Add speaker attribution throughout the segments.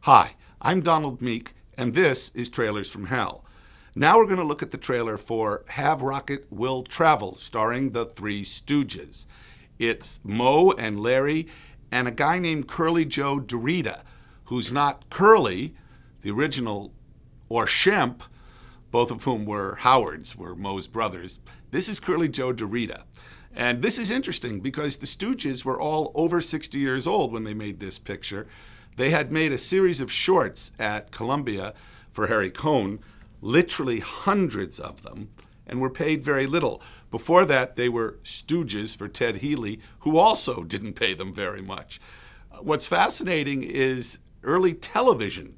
Speaker 1: Hi, I'm Donald Meek, and this is Trailers from Hell. Now we're going to look at the trailer for Have Rocket Will Travel, starring the Three Stooges. It's Moe and Larry and a guy named Curly Joe DeRita, who's not Curly, the original, or Shemp, both of whom were Howards, were Moe's brothers. This is Curly Joe DeRita. And this is interesting because the Stooges were all over 60 years old when they made this picture. They had made a series of shorts at Columbia for Harry Cohn, literally hundreds of them, and were paid very little. Before that, they were Stooges for Ted Healy, who also didn't pay them very much. What's fascinating is early television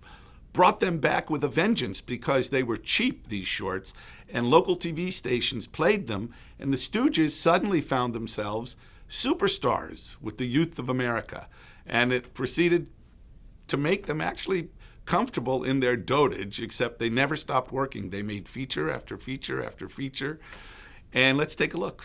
Speaker 1: brought them back with a vengeance because they were cheap, these shorts, and local TV stations played them, and the Stooges suddenly found themselves superstars with the youth of America. And it proceeded to make them actually comfortable in their dotage, except they never stopped working. They made feature after feature after feature. And let's take a look.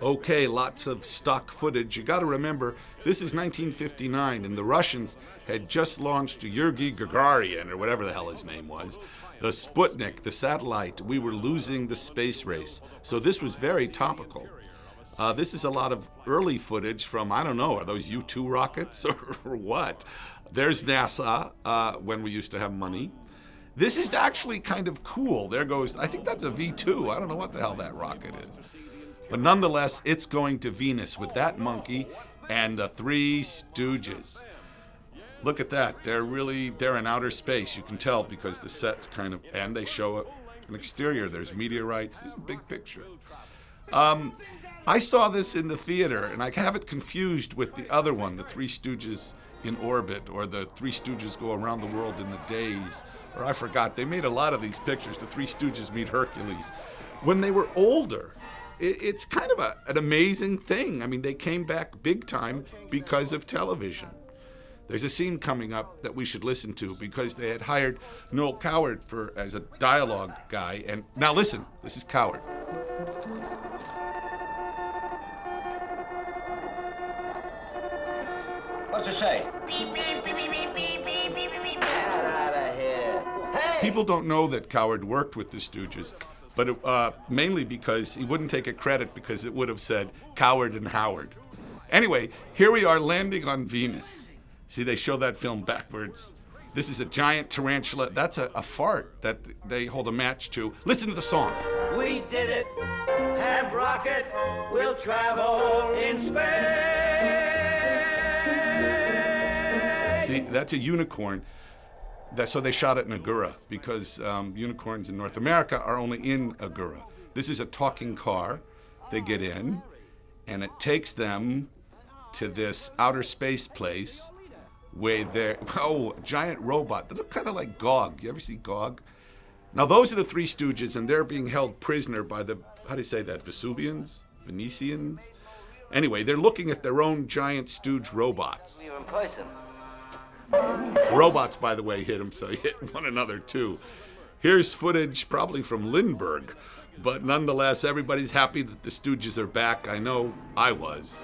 Speaker 1: Okay, lots of stock footage. You got to remember, this is 1959, and the Russians had just launched Yuri Gagarin, or whatever the hell his name was, the Sputnik, the satellite. We were losing the space race. So this was very topical. This is a lot of early footage from, I don't know, are those U-2 rockets or what? There's NASA, when we used to have money. This is actually kind of cool. There goes, I think that's a V2. I don't know what the hell that rocket is. But nonetheless, it's going to Venus with that monkey and the Three Stooges. Look at that. They're in outer space. You can tell because the set's kind of, and they show an exterior. There's meteorites. This is a big picture. I saw this in the theater, and I have it confused with the other one, the Three Stooges in Orbit, or the Three Stooges Go Around the World in a Daze, or I forgot. They made a lot of these pictures, the Three Stooges Meet Hercules. When they were older, it's kind of an amazing thing. I mean, they came back big time because of television. There's a scene coming up that we should listen to because they had hired Noel Coward as a dialogue guy. And now listen, this is Coward.
Speaker 2: What's it say? Beep, beep, beep, beep, beep, beep, beep, beep, beep. Get out of here. Hey!
Speaker 1: People don't know that Coward worked with the Stooges, but mainly because he wouldn't take a credit because it would have said Coward and Howard. Anyway, here we are landing on Venus. See, they show that film backwards. This is a giant tarantula. That's a fart that they hold a match to. Listen to the song.
Speaker 2: We did it. Have rocket. We'll travel in space.
Speaker 1: See, that's a unicorn. So they shot it in Agura because unicorns in North America are only in Agura. This is a talking car. They get in, and it takes them to this outer space place where they're, giant robot. They look kind of like Gog. You ever see Gog? Now, those are the Three Stooges, and they're being held prisoner by the, how do you say that, Venetians? Anyway, they're looking at their own giant Stooge robots.
Speaker 2: You're in person.
Speaker 1: The robots, by the way, hit them, so they hit one another, too. Here's footage probably from Lindbergh, but nonetheless, everybody's happy that the Stooges are back. I know I was.